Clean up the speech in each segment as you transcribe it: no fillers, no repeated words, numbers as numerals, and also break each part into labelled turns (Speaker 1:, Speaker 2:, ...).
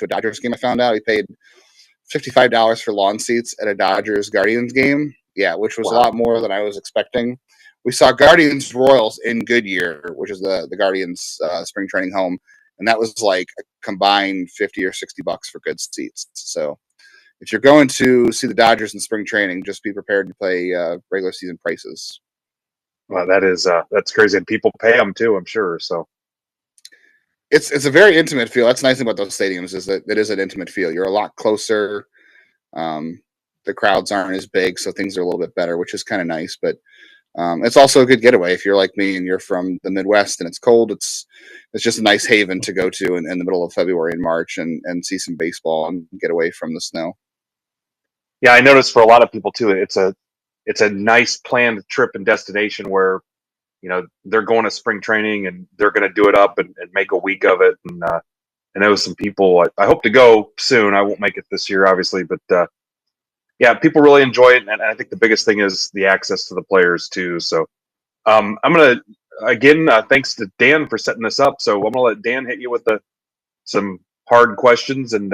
Speaker 1: to a Dodgers game. I found out he paid $55 for lawn seats at a Dodgers Guardians game. Yeah, which was a lot more than I was expecting. We saw Guardians Royals in Goodyear, which is the Guardians spring training home, and that was like a combined $50 or $60 for good seats. So if you're going to see the Dodgers in spring training, just be prepared to pay regular season prices.
Speaker 2: Well, that's crazy, and people pay them too, I'm sure. So
Speaker 1: it's a very intimate feel. That's the nice thing about those stadiums is that it is an intimate feel. You're a lot closer. The crowds aren't as big, so things are a little bit better, which is kind of nice. But it's also a good getaway if you're like me and you're from the Midwest and it's cold. It's just a nice haven to go to in the middle of February and March and see some baseball and get away from the snow.
Speaker 2: Yeah, I noticed for a lot of people too, it's a nice planned trip and destination where, you know, they're going to spring training and they're going to do it up and make a week of it. And I know some people, I hope to go soon. I won't make it this year, obviously, but yeah, people really enjoy it. And I think the biggest thing is the access to the players too. So I'm going to, again, thanks to Dan for setting this up. So I'm going to let Dan hit you with some hard questions and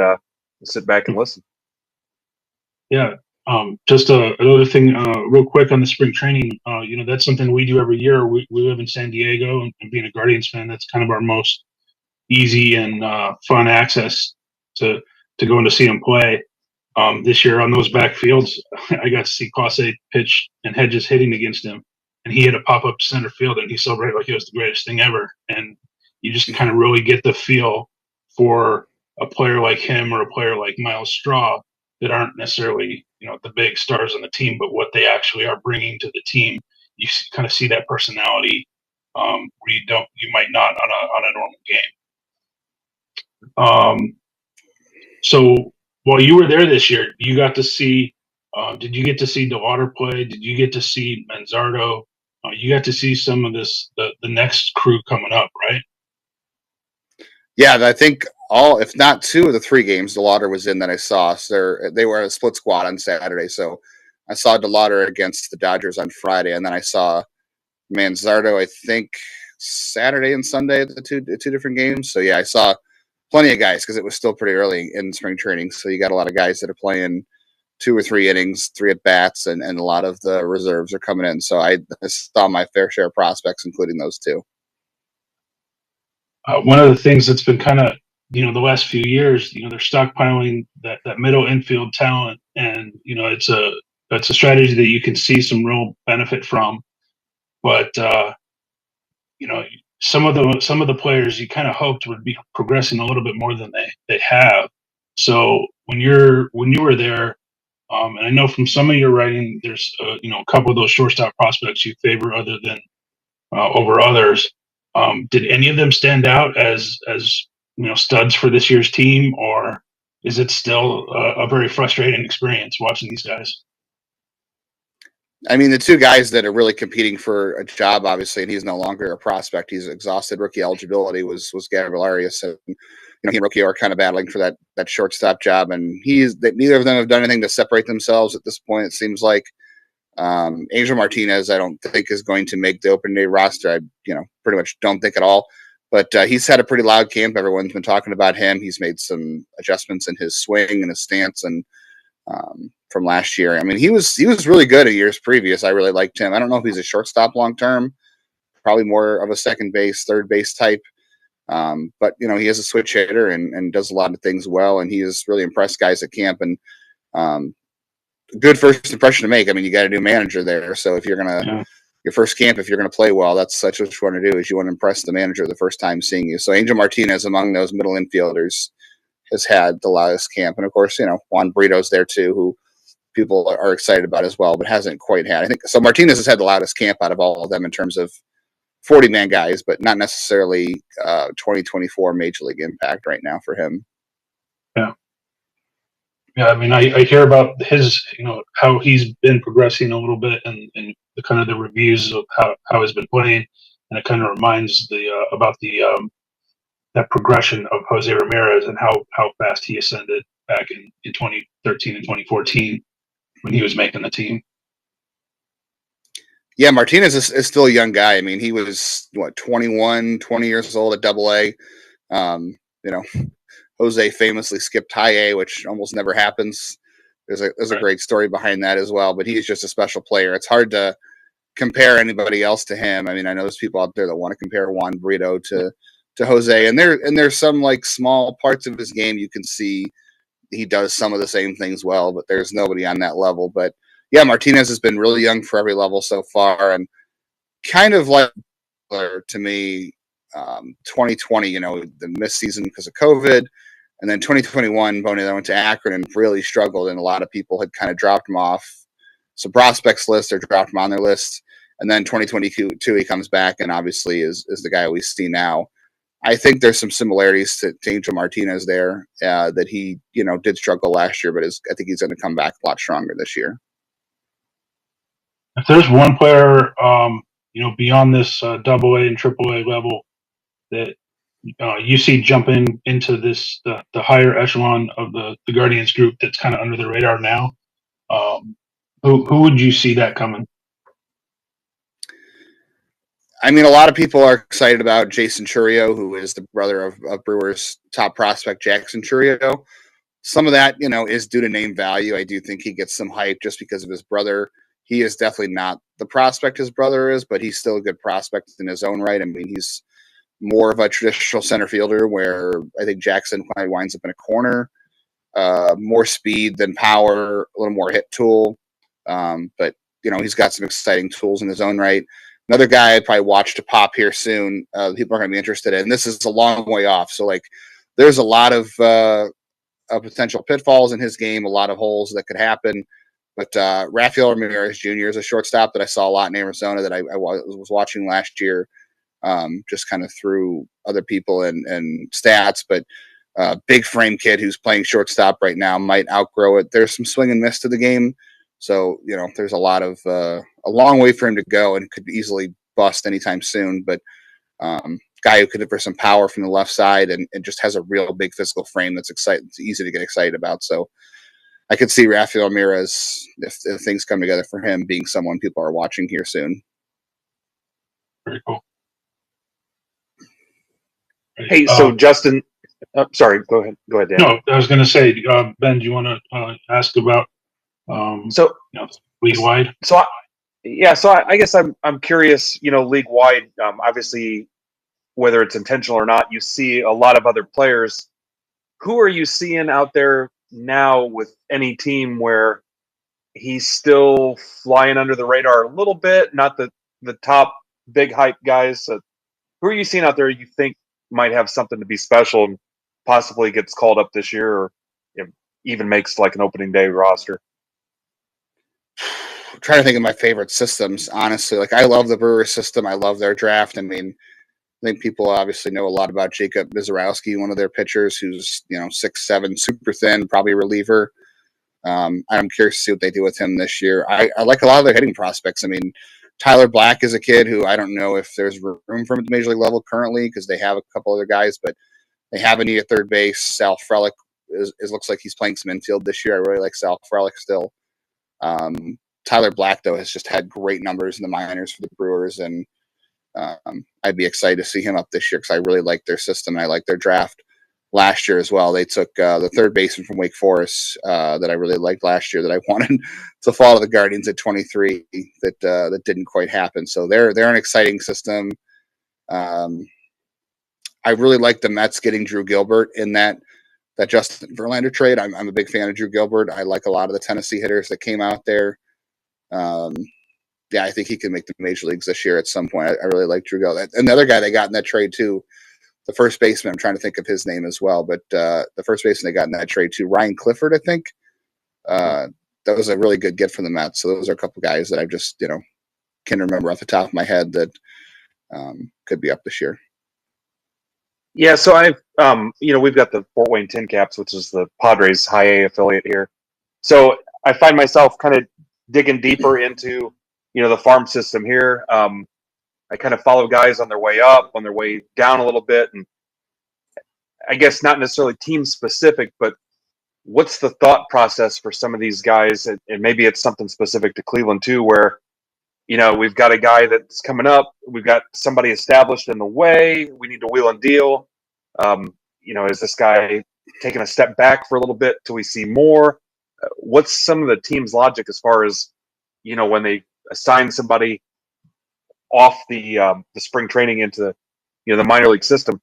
Speaker 2: sit back and listen.
Speaker 3: Yeah. Just another thing, real quick on the spring training. You know, that's something we do every year. We live in San Diego, and being a Guardians fan, that's kind of our most easy and fun access to going to see them play. This year on those backfields, I got to see Clase pitch and Hedges hitting against him, and he had a pop up to center field, and he celebrated like it was the greatest thing ever. And you just kind of really get the feel for a player like him or a player like Miles Straw that aren't necessarily, you know, the big stars on the team, but what they actually are bringing to the team. You kind of see that personality where you might not on a normal game. So while you were there this year, you got to see. Did you get to see DeLauder play? Did you get to see Manzardo? You got to see some of this the next crew coming up, right?
Speaker 1: Yeah, I think all, if not two of the three games DeLauder was in that I saw. So they were a split squad on Saturday. So I saw DeLauder against the Dodgers on Friday, and then I saw Manzardo, I think, Saturday and Sunday at the two different games. So yeah, I saw plenty of guys because it was still pretty early in spring training. So you got a lot of guys that are playing 2 or 3 innings, 3 at bats, and a lot of the reserves are coming in. So I saw my fair share of prospects, including those two.
Speaker 3: One of the things that's been kind of, you know, the last few years, you know, they're stockpiling that middle infield talent, and you know, it's a strategy that you can see some real benefit from. But you know, some of the players you kind of hoped would be progressing a little bit more than they have. So when you were there, and I know from some of your writing, there's you know, a couple of those shortstop prospects you favor other than over others. Did any of them stand out as you know, studs for this year's team, or is it still a very frustrating experience watching these guys?
Speaker 1: I mean, the two guys that are really competing for a job, obviously, and he's no longer a prospect. He's exhausted rookie eligibility. Was Gabriel Arias. So, you know, he and Rookie are kind of battling for that shortstop job, and neither of them have done anything to separate themselves at this point. It seems like Angel Martinez, I don't think is going to make the opening day roster. I, you know, pretty much don't think at all. But he's had a pretty loud camp. Everyone's been talking about him. He's made some adjustments in his swing and his stance, and from last year. I mean, he was really good at years previous. I really liked him. I don't know if he's a shortstop long term, probably more of a second base, third base type. But you know, he is a switch hitter and does a lot of things well, and he has really impressed guys at camp. And good first impression to make. I mean, you got a new manager there, so if you're gonna your first camp, if you're gonna play well, that's what you want to do. Is you want to impress the manager the first time seeing you. So Angel Martinez, among those middle infielders, has had the loudest camp, and of course, you know, Juan Brito's there too, who people are excited about as well, but hasn't quite had. I think so. Martinez has had the loudest camp out of all of them in terms of 40-man guys, but not necessarily 2024 major league impact right now for him.
Speaker 3: Yeah. Yeah, I mean, I hear about his, you know, how he's been progressing a little bit, and the kind of the reviews of how he's been playing, and it kind of reminds about that progression of Jose Ramirez and how fast he ascended back in 2013 and 2014 when he was making the team.
Speaker 1: Yeah, Martinez is still a young guy. I mean, he was 20 years old at Double-A. You know, Jose famously skipped high A, which almost never happens. There's a great story behind that as well, but he's just a special player. It's hard to compare anybody else to him. I mean, I know there's people out there that want to compare Juan Brito to Jose, and there's some like small parts of his game you can see he does some of the same things well, but there's nobody on that level. But yeah, Martinez has been really young for every level so far, and kind of like to me, 2020, the missed season because of COVID, and then 2021, Boney went to Akron and really struggled, and a lot of people had kind of dropped him off some prospects list or dropped him on their list. And then 2022, he comes back and obviously is the guy we see now. I think there's some similarities to Angel Martinez there that he, did struggle last year, but I think he's going to come back a lot stronger this year.
Speaker 3: If there's one player, beyond this AA and AAA level that you see jumping into this the higher echelon of the Guardians group that's kind of under the radar now, who would you see that coming?
Speaker 1: I mean, a lot of people are excited about Jason Chourio, who is the brother of Brewers' top prospect, Jackson Chourio. Some of that, is due to name value. I do think he gets some hype just because of his brother. He is definitely not the prospect his brother is, but he's still a good prospect in his own right. I mean, he's more of a traditional center fielder where I think Jackson probably winds up in a corner. More speed than power, a little more hit tool. But, he's got some exciting tools in his own right. Another guy I'd probably watch to pop here soon. People are going to be interested in. This is a long way off. So, there's a lot of potential pitfalls in his game, a lot of holes that could happen. But Rafael Ramirez Jr. is a shortstop that I saw a lot in Arizona that I was watching last year, just kind of through other people and stats. But big frame kid who's playing shortstop right now might outgrow it. There's some swing and miss to the game. So, there's a lot of a long way for him to go and could easily bust anytime soon. But guy who could hit for some power from the left side and just has a real big physical frame that's exciting. It's easy to get excited about. So I could see Rafael Ramirez, if things come together for him, being someone people are watching here soon.
Speaker 3: Very cool.
Speaker 2: Hey, so Justin, sorry, go ahead, Dan.
Speaker 3: No, I was going to say, Ben, do you want to ask about league wide?
Speaker 2: So I guess I'm curious. League wide, obviously, whether it's intentional or not, you see a lot of other players. Who are you seeing out there now with any team where he's still flying under the radar a little bit? Not the top big hype guys. Who are you seeing out there you think might have something to be special and possibly gets called up this year, or even makes like an opening day roster?
Speaker 1: I'm trying to think of my favorite systems, honestly. I love the Brewers system. I love their draft. I mean, I think people obviously know a lot about Jacob Misiorowski, one of their pitchers who's, 6'7", super thin, probably a reliever. I'm curious to see what they do with him this year. I like a lot of their hitting prospects. I mean, Tyler Black is a kid who I don't know if there's room for him at the major league level currently because they have a couple other guys, but they have a need at third base. Sal Frelick looks like he's playing some infield this year. I really like Sal Frelick still. Tyler Black, though, has just had great numbers in the minors for the Brewers, and I'd be excited to see him up this year because I really like their system and I like their draft last year as well. They took the third baseman from Wake Forest that I really liked last year that I wanted to fall to the Guardians at 23 that didn't quite happen. So they're an exciting system. I really like the Mets getting Drew Gilbert in that Justin Verlander trade. I'm a big fan of Drew Gilbert. I like a lot of the Tennessee hitters that came out there. I think he can make the major leagues this year at some point. I really like Drew Gilbert. Another guy they got in that trade too, the first baseman, I'm trying to think of his name as well, but the first baseman they got in that trade too, Ryan Clifford, I think. That was a really good get from the Mets. So those are a couple guys that I just, can remember off the top of my head that could be up this year.
Speaker 2: Yeah, so we've got the Fort Wayne Tin Caps, which is the Padres high A affiliate here. So I find myself kind of digging deeper into, the farm system here. I kind of follow guys on their way up, on their way down a little bit. And I guess not necessarily team specific, but what's the thought process for some of these guys? And maybe it's something specific to Cleveland too, where, we've got a guy that's coming up. We've got somebody established in the way. We need to wheel and deal. Is this guy taking a step back for a little bit till we see more? What's some of the team's logic as far as, when they assign somebody off the spring training into the minor league system?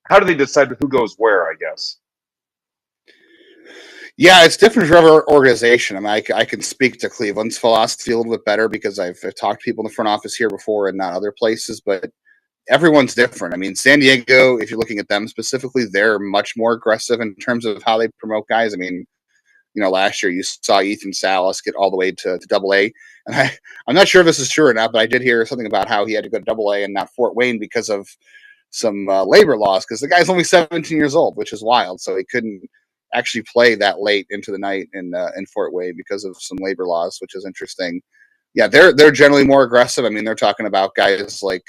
Speaker 2: How do they decide who goes where, I guess?
Speaker 1: Yeah, it's different for every organization. I mean, I can speak to Cleveland's philosophy a little bit better because I've talked to people in the front office here before and not other places, but everyone's different. I mean, San Diego, if you're looking at them specifically, they're much more aggressive in terms of how they promote guys. I mean, last year you saw Ethan Salas get all the way to Double A, and I'm not sure if this is true or not, but I did hear something about how he had to go to Double A and not Fort Wayne because of some labor laws. Because the guy's only 17 years old, which is wild, so he couldn't actually play that late into the night in Fort Wayne because of some labor laws, which is interesting. Yeah, they're generally more aggressive. I mean, they're talking about guys like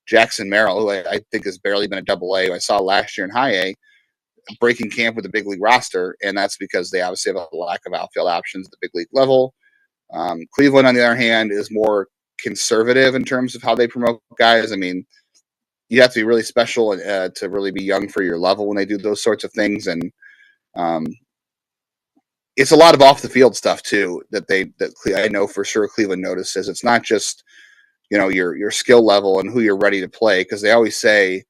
Speaker 1: Jackson Merrill, who I think has barely been a Double A. I saw last year in High A, breaking camp with the big league roster, and that's because they obviously have a lack of outfield options at the big league level. Cleveland, on the other hand, is more conservative in terms of how they promote guys. I mean, you have to be really special to really be young for your level when they do those sorts of things, and it's a lot of off the field stuff too that I know for sure Cleveland notices. It's not just your skill level and who you're ready to play, because they always say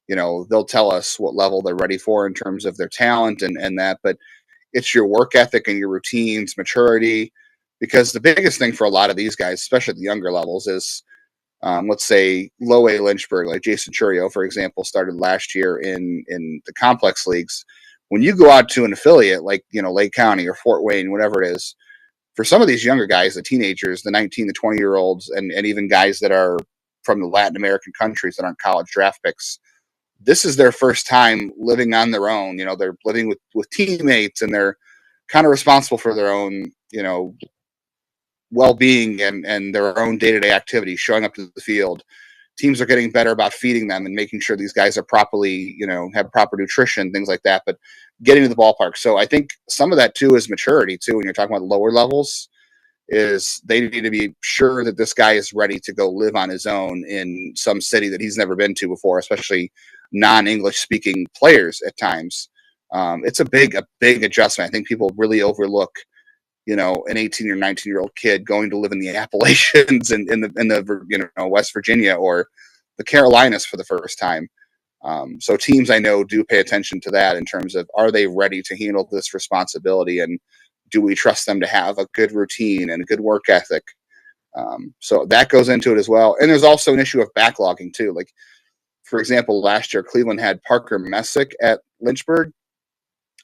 Speaker 1: they'll tell us what level they're ready for in terms of their talent and that, but it's your work ethic and your routines, maturity, because the biggest thing for a lot of these guys, especially at the younger levels, is let's say low A Lynchburg, like Jason Churio, for example, started last year in the complex leagues. When you go out to an affiliate like Lake County or Fort Wayne, whatever it is, for some of these younger guys, the teenagers, the 19 to 20-year-olds, and even guys that are from the Latin American countries that aren't college draft picks, this is their first time living on their own. They're living with teammates, and they're kind of responsible for their own, well-being and their own day-to-day activities, showing up to the field. Teams are getting better about feeding them and making sure these guys are properly, have proper nutrition, things like that, but getting to the ballpark. So I think some of that too is maturity too. When you're talking about lower levels, is they need to be sure that this guy is ready to go live on his own in some city that he's never been to before, especially non-English speaking players at times. It's a big adjustment. I think people really overlook, an 18 or 19-year-old kid going to live in the Appalachians in the West Virginia or the Carolinas for the first time. So teams I know do pay attention to that in terms of, are they ready to handle this responsibility, and do we trust them to have a good routine and a good work ethic? So that goes into it as well. And there's also an issue of backlogging too. Like, for example, last year Cleveland had Parker Messick at Lynchburg,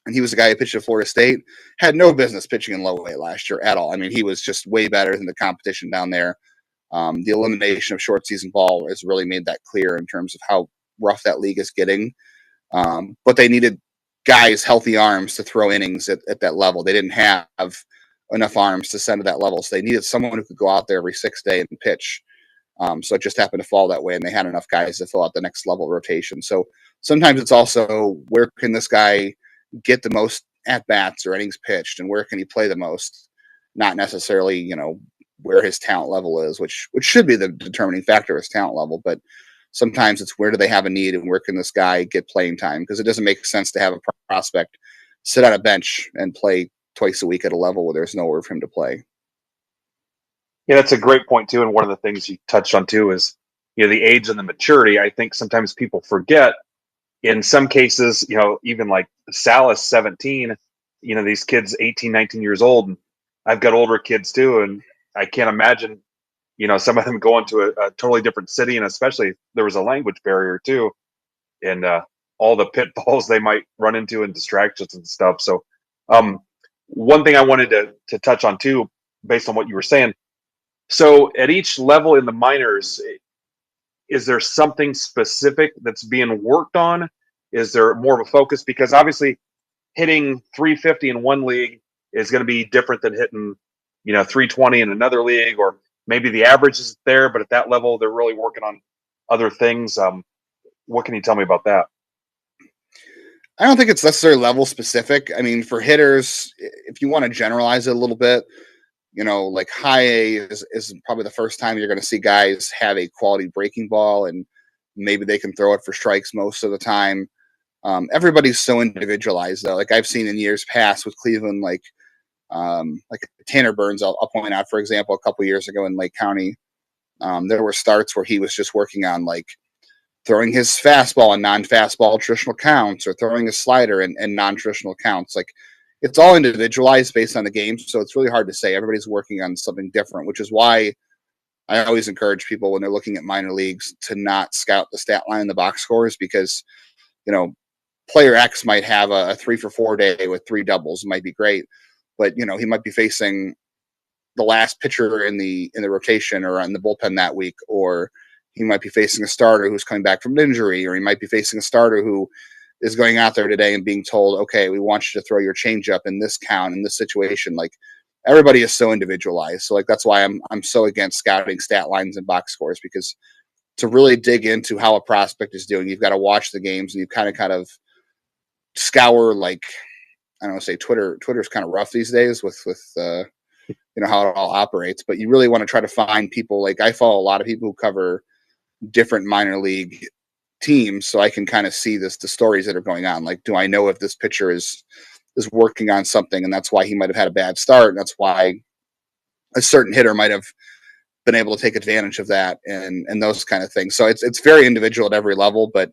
Speaker 1: and he was the guy who pitched at Florida State. Had no business pitching in low A last year at all. I mean, he was just way better than the competition down there. The elimination of short season ball has really made that clear in terms of how rough that league is getting. But they needed guys, healthy arms to throw innings at that level. They didn't have enough arms to send to that level, so they needed someone who could go out there every 6 days and pitch. So it just happened to fall that way, and they had enough guys to fill out the next level rotation. So sometimes it's also, where can this guy get the most at bats or innings pitched, and where can he play the most? Not necessarily, where his talent level is, which should be the determining factor, his talent level, but sometimes it's, where do they have a need, and where can this guy get playing time? Because it doesn't make sense to have a prospect sit on a bench and play twice a week at a level where there's nowhere for him to play.
Speaker 2: Yeah, that's a great point too. And one of the things you touched on too is, the age and the maturity. I think sometimes people forget. In some cases, even like Salas, 17, these kids 18, 19 years old. And I've got older kids too, and I can't imagine, some of them going to a totally different city, and especially if there was a language barrier too, and all the pitfalls they might run into and distractions and stuff. So one thing I wanted to touch on too, based on what you were saying. So at each level in the minors, is there something specific that's being worked on? Is there more of a focus? Because obviously hitting 350 in one league is going to be different than hitting, 320 in another league, or maybe the average is there, but at that level, they're really working on other things. What can you tell me about that?
Speaker 1: I don't think it's necessarily level specific. I mean, for hitters, if you want to generalize it a little bit, like high A is probably the first time you're going to see guys have a quality breaking ball, and maybe they can throw it for strikes most of the time. Everybody's so individualized though. Like I've seen in years past with Cleveland, like Tanner Burns, I'll point out, for example, a couple years ago in Lake County, there were starts where he was just working on like throwing his fastball and non-fastball traditional counts, or throwing his slider and non-traditional counts. Like it's all individualized based on the game, so it's really hard to say. Everybody's working on something different, which is why I always encourage people when they're looking at minor leagues to not scout the stat line in the box scores, because player X might have a 3-for-4 day with 3 doubles. It might be great, but he might be facing the last pitcher in the rotation or on the bullpen that week, or he might be facing a starter who's coming back from an injury, or he might be facing a starter who is going out there today and being told, okay, we want you to throw your changeup in this count, in this situation. Like everybody is so individualized. So like, that's why I'm so against scouting stat lines and box scores, because to really dig into how a prospect is doing, you've got to watch the games, and you kind of scour, like, I don't want to say Twitter's kind of rough these days with how it all operates, but you really want to try to find people. Like I follow a lot of people who cover different minor league teams, so I can kind of see the stories that are going on. Like, do I know if this pitcher is working on something, and that's why he might have had a bad start, and that's why a certain hitter might have been able to take advantage of that, and those kind of things. So it's very individual at every level. But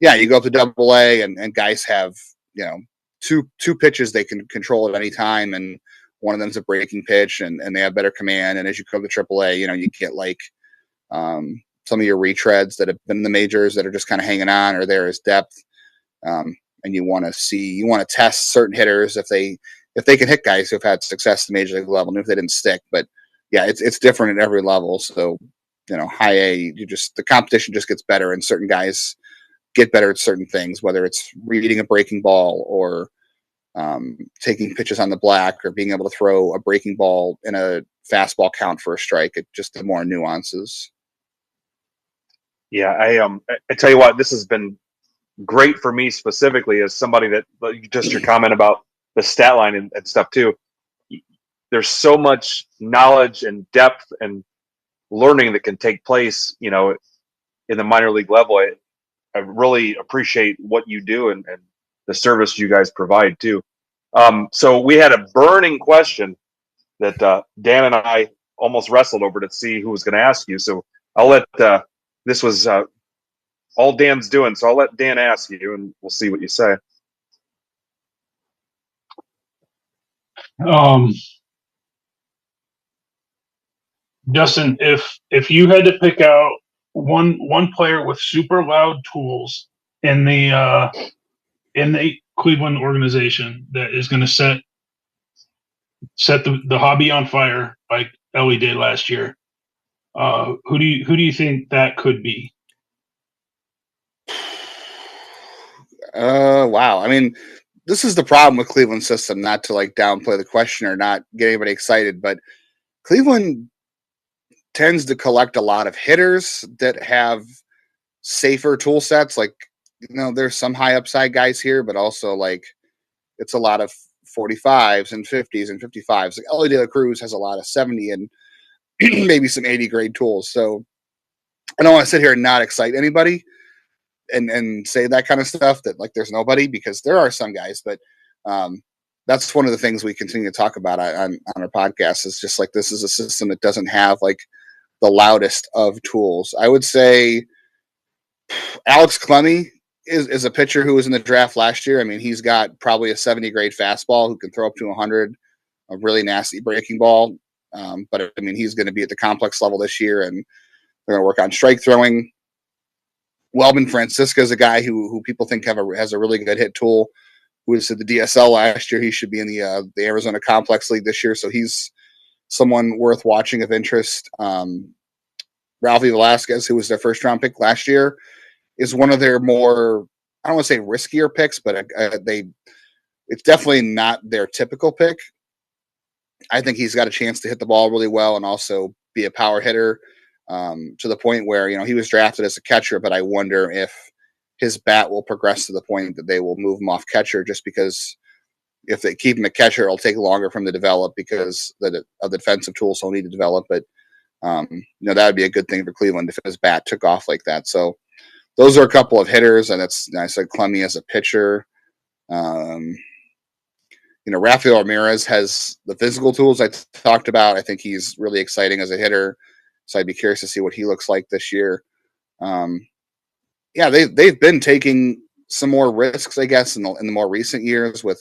Speaker 1: yeah, you go up to AA, and guys have two pitches they can control at any time, and one of them's a breaking pitch, and they have better command. And as you come to AAA, you get like some of your retreads that have been in the majors that are just kind of hanging on, or there is depth. And you want to test certain hitters if they can hit guys who have had success at the major league level, and if they didn't stick. But yeah, it's different at every level. So high A, the competition just gets better, and certain guys get better at certain things, whether it's reading a breaking ball, or taking pitches on the black, or being able to throw a breaking ball in a fastball count for a strike. It just the more nuances.
Speaker 2: Yeah, I tell you what, this has been great for me specifically as somebody that, just your comment about the stat line and stuff too. There's so much knowledge and depth and learning that can take place, in the minor league level. I really appreciate what you do and the service you guys provide too. So we had a burning question that Dan and I almost wrestled over to see who was going to ask you. So I'll let this was all Dan's doing. So I'll let Dan ask you, and we'll see what you say.
Speaker 3: Justin, if you had to pick out one player with super loud tools in the Cleveland organization that is going to set the hobby on fire like Ellie did last year, who do you think that could be?
Speaker 1: Wow. I mean, this is the problem with Cleveland's system, not to like downplay the question or not get anybody excited, but Cleveland tends to collect a lot of hitters that have safer tool sets. Like, there's some high upside guys here, but also like it's a lot of 45s and 50s and 55s. Like Ellie De La Cruz has a lot of 70 and maybe some 80 grade tools. So I don't want to sit here and not excite anybody and say that kind of stuff, that like there's nobody, because there are some guys. But that's one of the things we continue to talk about on our podcast, is just like, this is a system that doesn't have like the loudest of tools. I would say Alex Clemmie is a pitcher who was in the draft last year. I mean, he's got probably a 70 grade fastball, who can throw up to 100, a really nasty breaking ball. But I mean, he's going to be at the complex level this year, and they're going to work on strike throwing. Welbin Francisco is a guy who people think has a really good hit tool, who was at the DSL last year. He should be in the Arizona Complex League this year, so he's someone worth watching of interest. Ralphie Velasquez, who was their first round pick last year, is one of their more, I don't want to say riskier picks, but it's definitely not their typical pick. I think he's got a chance to hit the ball really well and also be a power hitter, to the point where, he was drafted as a catcher, but I wonder if his bat will progress to the point that they will move him off catcher, just because if they keep him a catcher, it'll take longer for him to develop because of the defensive tools he'll need to develop. But, that would be a good thing for Cleveland if his bat took off like that. So those are a couple of hitters, and I said Clemmy as a pitcher. Rafael Ramirez has the physical tools I talked about. I think he's really exciting as a hitter, so I'd be curious to see what he looks like this year. They've been taking some more risks, I guess, in the more recent years with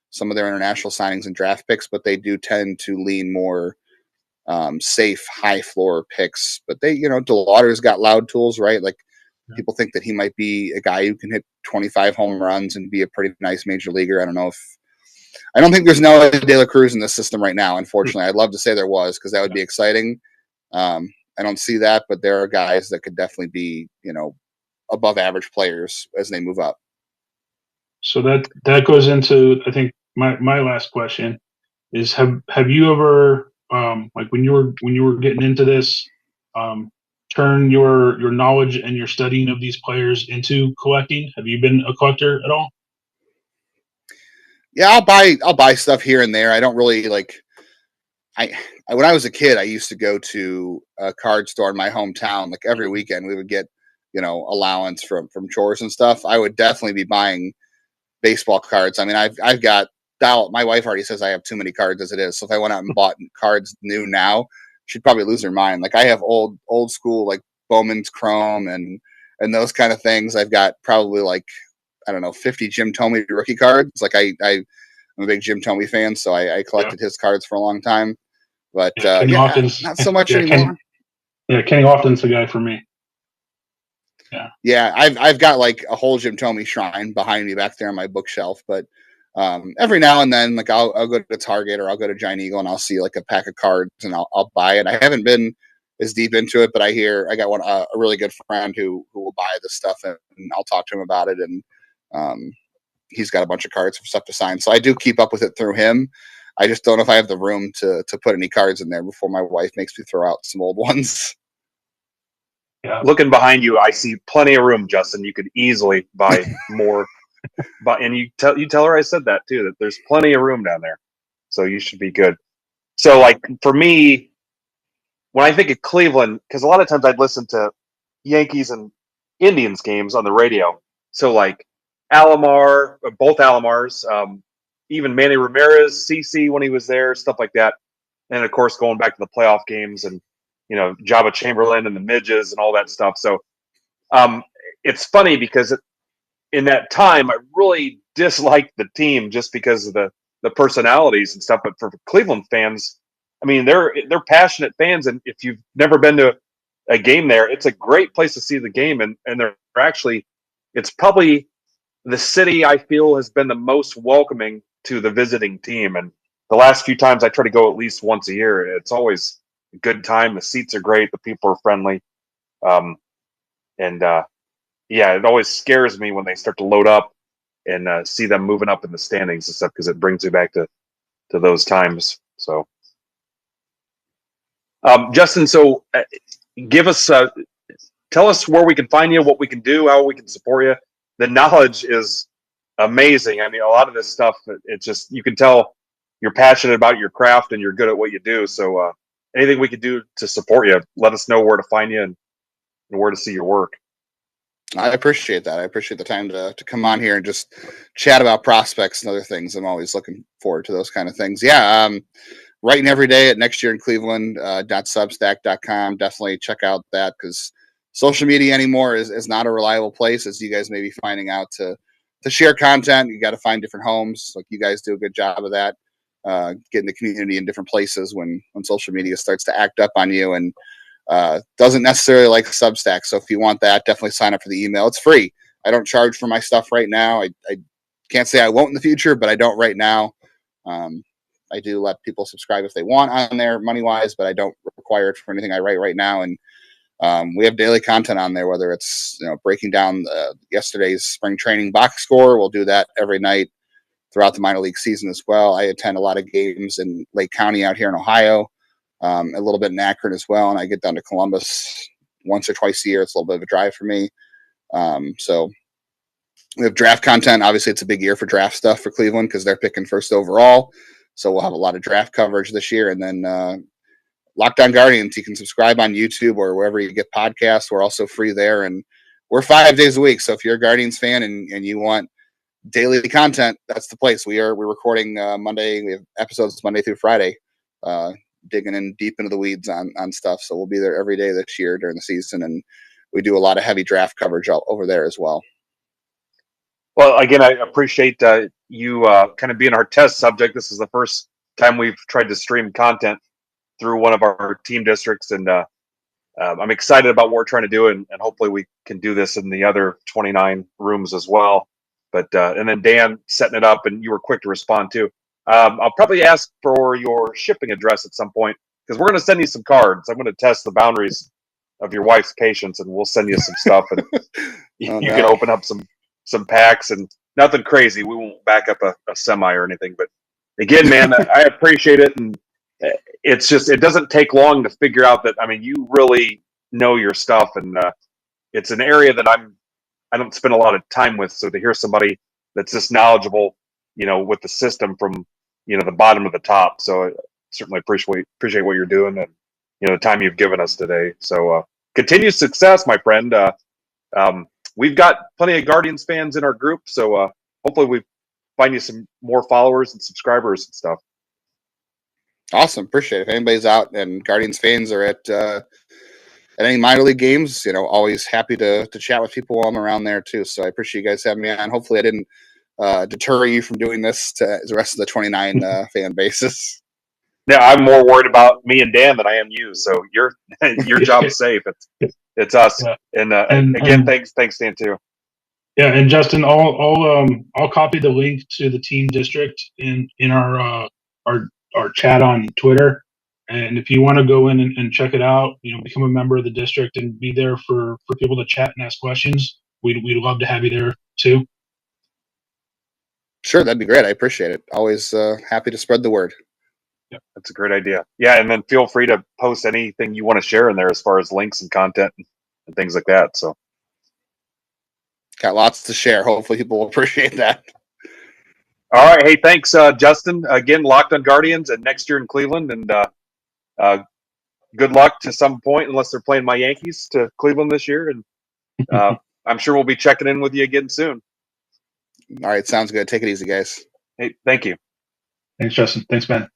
Speaker 1: some of their international signings and draft picks, but they do tend to lean more safe, high floor picks. But DeLauder's got loud tools, right? Like people think that he might be a guy who can hit 25 home runs and be a pretty nice major leaguer. I don't think there's no De La Cruz in this system right now. Unfortunately, I'd love to say there was because that would be exciting. I don't see that, but there are guys that could definitely be, above average players as they move up.
Speaker 3: So that goes into, I think, my last question is, have you ever like when you were getting into this, turn your knowledge and your studying of these players into collecting? Have you been a collector at all?
Speaker 1: Yeah, I'll buy stuff here and there. I don't really like. When I was a kid, I used to go to a card store in my hometown. Like every weekend, we would get allowance from chores and stuff. I would definitely be buying baseball cards. I mean, I've got my wife already says I have too many cards as it is. So if I went out and bought cards new now, she'd probably lose her mind. Like I have old school like Bowman's Chrome and those kind of things. I've got probably like, I don't know, 50 Jim Thome rookie cards. Like I'm a big Jim Thome fan, so I collected his cards for a long time. But not so much anymore.
Speaker 3: Kenny Lofton's the guy for me.
Speaker 1: Yeah, I've got like a whole Jim Thome shrine behind me back there on my bookshelf. But every now and then, like I'll go to Target or I'll go to Giant Eagle and I'll see like a pack of cards and I'll buy it. I haven't been as deep into it, but I got a really good friend who will buy this stuff and I'll talk to him about it. And he's got a bunch of cards for stuff to sign, so I do keep up with it through him. I just don't know if I have the room to put any cards in there before my wife makes me throw out some old ones.
Speaker 2: Yeah. Looking behind you, I see plenty of room, Justin. You could easily buy more. And you tell her I said that too, that there's plenty of room down there. So you should be good. So like for me, when I think of Cleveland, because a lot of times I'd listen to Yankees and Indians games on the radio. So like Alomar, both Alomars, even Manny Ramirez, CC when he was there, stuff like that. And of course, going back to the playoff games and, Jabba Chamberlain and the midges and all that stuff. So it's funny because in that time, I really disliked the team just because of the personalities and stuff. But for Cleveland fans, I mean, they're passionate fans. And if you've never been to a game there, it's a great place to see the game. And they're actually, it's probably the city I feel has been the most welcoming to the visiting team. And the last few times I try to go at least once a year, it's always a good time. The seats are great. The people are friendly. It always scares me when they start to load up and see them moving up in the standings and stuff, because it brings me back to those times. So, Justin, so give us, tell us where we can find you, what we can do, how we can support you. The knowledge is amazing. I mean, a lot of this stuff, it's just, you can tell you're passionate about your craft and you're good at what you do. So anything we could do to support you, let us know where to find you and where to see your work.
Speaker 1: I appreciate that. I appreciate the time to come on here and just chat about prospects and other things. I'm always looking forward to those kind of things. Yeah. Writing every day at Next Year in Cleveland, .substack.com. Definitely check out that, because social media anymore is not a reliable place, as you guys may be finding out. To share content, you got to find different homes. Like you guys do a good job of that, getting the community in different places when social media starts to act up on you and doesn't necessarily like Substack. So if you want that, definitely sign up for the email. It's free. I don't charge for my stuff right now. I can't say I won't in the future, but I don't right now. I do let people subscribe if they want on there money wise, but I don't require it for anything I write right now. And we have daily content on there, whether it's breaking down yesterday's spring training box score. We'll do that every night throughout the minor league season as well. I attend a lot of games in Lake County out here in Ohio, a little bit in Akron as well, and I get down to Columbus once or twice a year. It's a little bit of a drive for me. So we have draft content. Obviously, it's a big year for draft stuff for Cleveland because they're picking first overall. So we'll have a lot of draft coverage this year. And then Lockdown Guardians, you can subscribe on YouTube or wherever you get podcasts. We're also free there. And we're 5 days a week. So if you're a Guardians fan and you want daily content, that's the place. We're recording Monday. We have episodes Monday through Friday, digging in deep into the weeds on stuff. So we'll be there every day this year during the season, and we do a lot of heavy draft coverage over there as well.
Speaker 2: Well, again, I appreciate you kind of being our test subject. This is the first time we've tried to stream content through one of our team districts, and I'm excited about what we're trying to do, and hopefully we can do this in the other 29 rooms as well. But and then Dan setting it up, and you were quick to respond too. I'll probably ask for your shipping address at some point, because we're going to send you some cards. I'm going to test the boundaries of your wife's patience, and we'll send you some stuff, and you can open up some packs, and nothing crazy. We won't back up a semi or anything. But again, man, I appreciate it, and it's just, it doesn't take long to figure out that, I mean, you really know your stuff, and it's an area that I don't spend a lot of time with. So to hear somebody that's just knowledgeable, with the system from, the bottom to the top. So I certainly appreciate what you're doing, and, the time you've given us today. So continued success, my friend. We've got plenty of Guardians fans in our group. So hopefully we find you some more followers and subscribers and stuff.
Speaker 1: Awesome. Appreciate it. If anybody's out and Guardians fans are at any minor league games, always happy to chat with people while I'm around there too. So I appreciate you guys having me on. Hopefully I didn't deter you from doing this to the rest of the 29 fan bases.
Speaker 2: Yeah, I'm more worried about me and Dan than I am you. So your job's safe. It's us. Yeah. And again, thanks Dan too.
Speaker 3: Yeah, and Justin, I'll copy the link to the team district in our chat on Twitter. And if you want to go in and check it out, become a member of the district and be there for people to chat and ask questions, we'd love to have you there too.
Speaker 1: Sure, that'd be great. I appreciate it. Always happy to spread the word.
Speaker 2: Yeah, that's a great idea. Yeah, and then feel free to post anything you want to share in there as far as links and content and things like that. So,
Speaker 1: got lots to share. Hopefully people will appreciate that.
Speaker 2: All right. Hey, thanks, Justin. Again, Locked on Guardians, and next year in Cleveland. And good luck to some point, unless they're playing my Yankees, to Cleveland this year. And I'm sure we'll be checking in with you again soon.
Speaker 1: All right. Sounds good. Take it easy, guys.
Speaker 2: Hey, thank you.
Speaker 3: Thanks, Justin. Thanks, Ben.